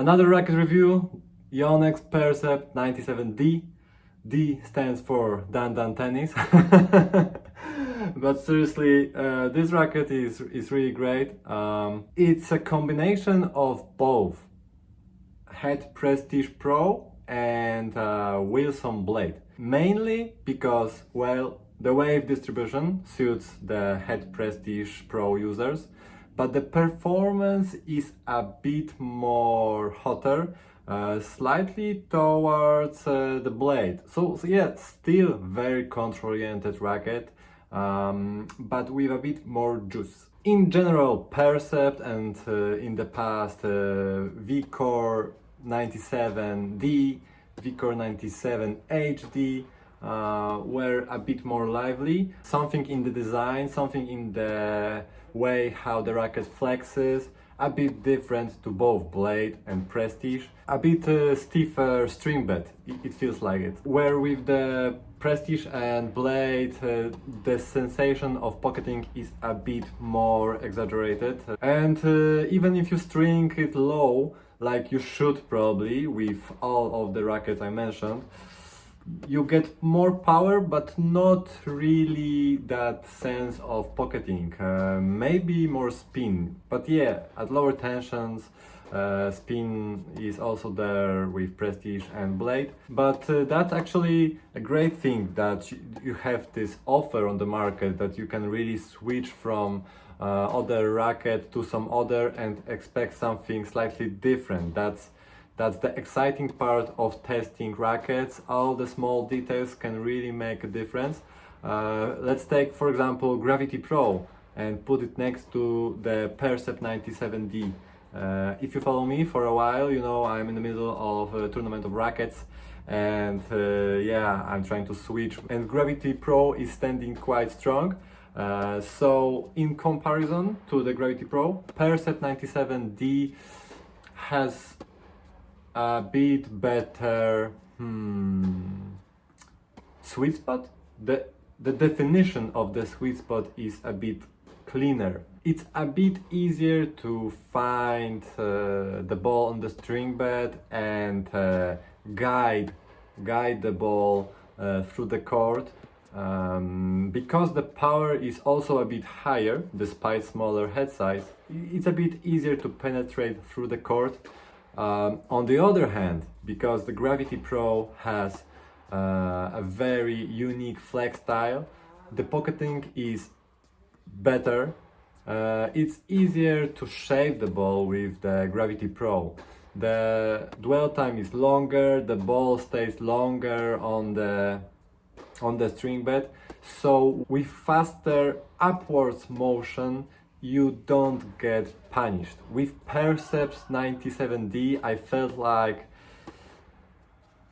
Another racket review, Yonex Percept 97D. D stands for dandan.tennis. But seriously, this racket is really great. It's a combination of both Head Prestige Pro and Wilson blade. Mainly because, well, the wave distribution suits the Head Prestige Pro users, but the performance is a bit more hotter, slightly towards the blade. So yeah, still very control-oriented racket, but with a bit more juice. In general, Percept and in the past Vcore 97D, Vcore 97HD were a bit more lively. Something in the design, something in the way how the racket flexes, a bit different to both Blade and Prestige. A bit stiffer string bed, it feels like it. Where with the Prestige and Blade, the sensation of pocketing is a bit more exaggerated. And even if you string it low, like you should probably with all of the rackets I mentioned, you get more power, but not really that sense of pocketing. Maybe more spin, but yeah, at lower tensions, spin is also there with Prestige and Blade. But that's actually a great thing that you have this offer on the market, that you can really switch from other racket to some other and expect something slightly different. That's the exciting part of testing rackets. All the small details can really make a difference. Let's take, for example, Gravity Pro and put it next to the Percept 97D. If you follow me for a while, you know I'm in the middle of a tournament of rackets, and yeah, I'm trying to switch, and Gravity Pro is standing quite strong. So in comparison to the Gravity Pro, Percept 97D has a bit better sweet spot. The definition of the sweet spot is a bit cleaner. It's a bit easier to find the ball on the string bed and guide the ball through the court. Because the power is also a bit higher despite smaller head size, it's a bit easier to penetrate through the court. On the other hand, because the Gravity Pro has a very unique flex style, the pocketing is better. It's easier to shape the ball with the Gravity Pro. The dwell time is longer, the ball stays longer on the string bed, so with faster upwards motion you don't get punished. With Percept 97D I felt like,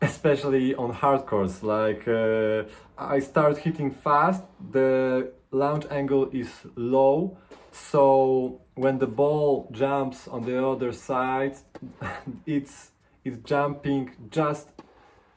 especially on hard courts, like I start hitting fast, the launch angle is low, so when the ball jumps on the other side, it's jumping just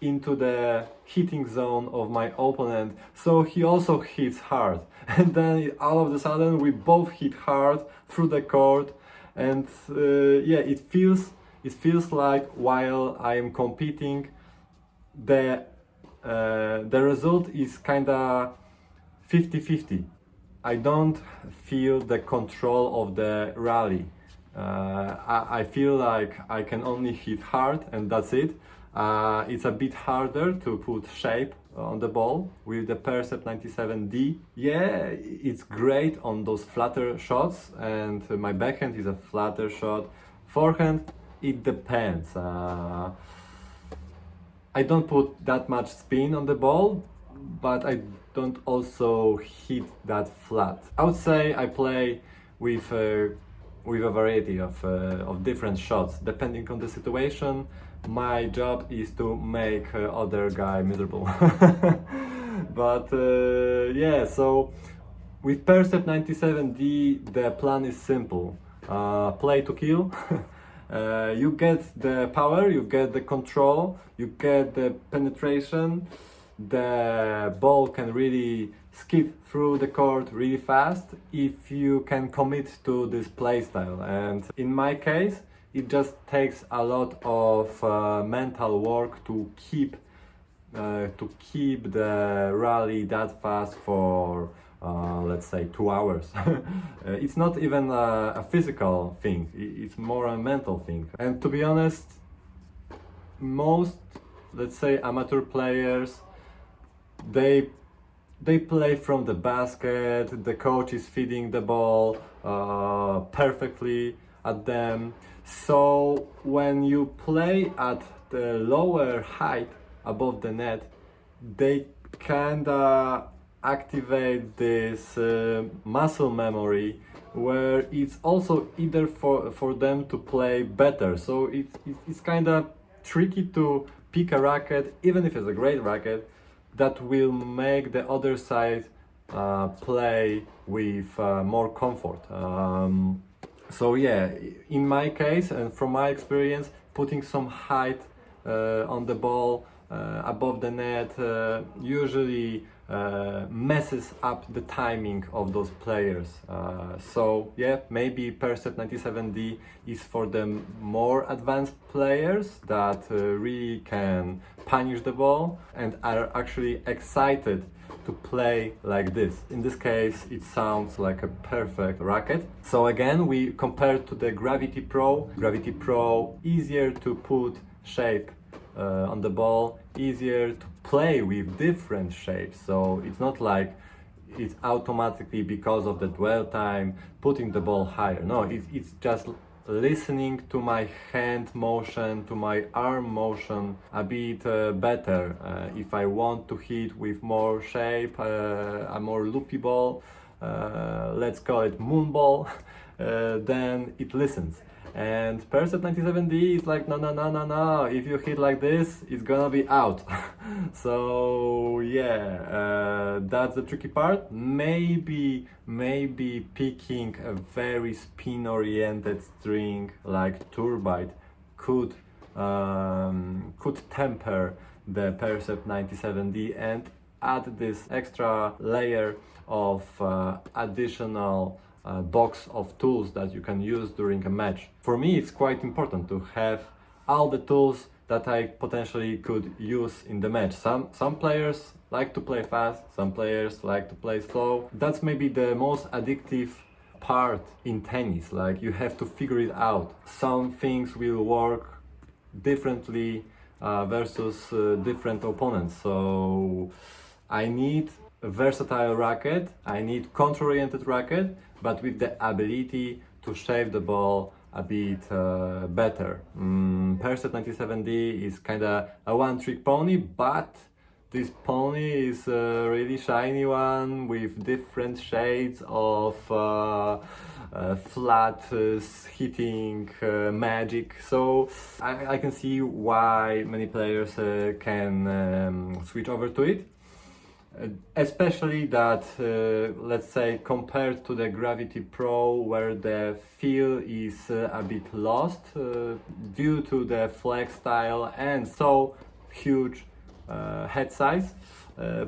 into the hitting zone of my opponent, so he also hits hard, and then all of a sudden we both hit hard through the court, and yeah, it feels like while I am competing, the result is kinda 50-50. I don't feel the control of the rally. I feel like I can only hit hard and that's it. It's a bit harder to put shape on the ball with the Percept 97D. Yeah, it's great on those flatter shots, and my backhand is a flatter shot. Forehand, it depends. I don't put that much spin on the ball, but I don't also hit that flat. I would say I play with a variety of different shots depending on the situation. My job is to make other guy miserable. But yeah, so with Percept 97D the plan is simple. Play to kill. You get the power, you get the control, you get the penetration. The ball can really skip through the court really fast if you can commit to this playstyle. And in my case, it just takes a lot of mental work to keep the rally that fast for let's say 2 hours. It's not even a physical thing, it's more a mental thing. And to be honest, most, let's say, amateur players, they play from the basket, the coach is feeding the ball perfectly at them. So when you play at the lower height above the net, they kinda activate this muscle memory where it's also either for them to play better. So it's kinda tricky to pick a racket, even if it's a great racket, that will make the other side play with more comfort. So yeah, in my case and from my experience, putting some height on the ball above the net usually messes up the timing of those players. So yeah, maybe Percept 97D is for the more advanced players that really can punish the ball and are actually excited to play like this. In this case, it sounds like a perfect racket. So again, we compare to the Gravity Pro. Gravity Pro, easier to put shape on the ball, easier to play with different shapes. So it's not like it's automatically, because of the dwell time, putting the ball higher. No, it's just listening to my hand motion, to my arm motion a bit better. If I want to hit with more shape, a more loopy ball, let's call it moon ball, then it listens. And Percept 97D is like, no, if you hit like this, it's gonna be out. So yeah, that's the tricky part. Maybe picking a very spin-oriented string like Turbite could temper the Percept 97D and add this extra layer of additional box of tools that you can use during a match. For me, it's quite important to have all the tools that I potentially could use in the match. Some players like to play fast, some players like to play slow. That's maybe the most addictive part in tennis. Like, you have to figure it out. Some things will work differently versus different opponents. So I need a versatile racket, I need counter-oriented racket, but with the ability to shape the ball a bit better. Percept 97D is kinda a one-trick pony, but this pony is a really shiny one with different shades of flat hitting magic. So I can see why many players can switch over to it. Especially that, let's say, compared to the Gravity Pro, where the feel is a bit lost due to the flex style and so huge head size,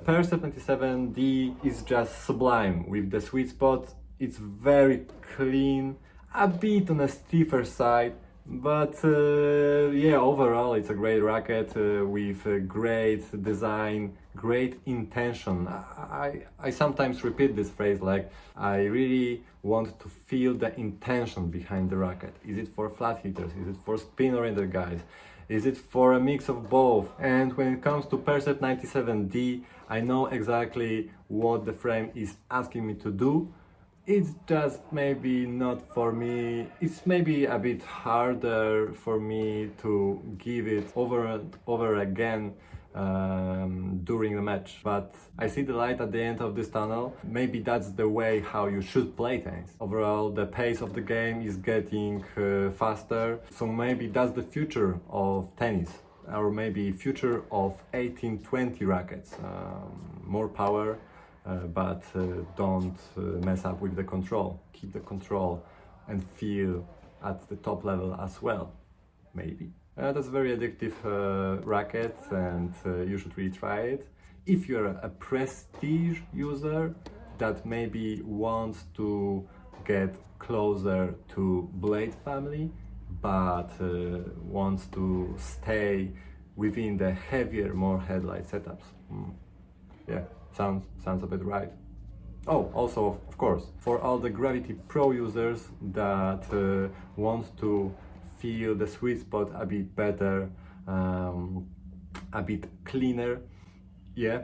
Percept 97D is just sublime with the sweet spot. It's very clean, a bit on a stiffer side, but yeah, overall it's a great racket with a great design, great intention. I sometimes repeat this phrase, like, I really want to feel the intention behind the racket. Is it for flat hitters? Is it for spin-oriented guys? Is it for a mix of both? And when it comes to Percept 97D, I know exactly what the frame is asking me to do. It's just maybe not for me. It's maybe a bit harder for me to give it over and over again during the match, but I see the light at the end of this tunnel. Maybe that's the way how you should play tennis. Overall, the pace of the game is getting faster, so maybe that's the future of tennis, or maybe future of 1820 rackets. More power, but don't mess up with the control. Keep the control and feel at the top level as well, maybe. That's a very addictive racket, and you should really try it. If you're a prestige user that maybe wants to get closer to blade family, but wants to stay within the heavier, more headlight setups. Yeah, sounds a bit right. Oh, also, of course, for all the Gravity Pro users that want to feel the sweet spot a bit better, a bit cleaner, yeah,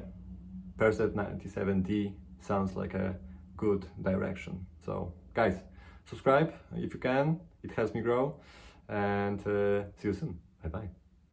Percept 97D sounds like a good direction. So, guys, subscribe if you can, it helps me grow, and see you soon. Bye bye.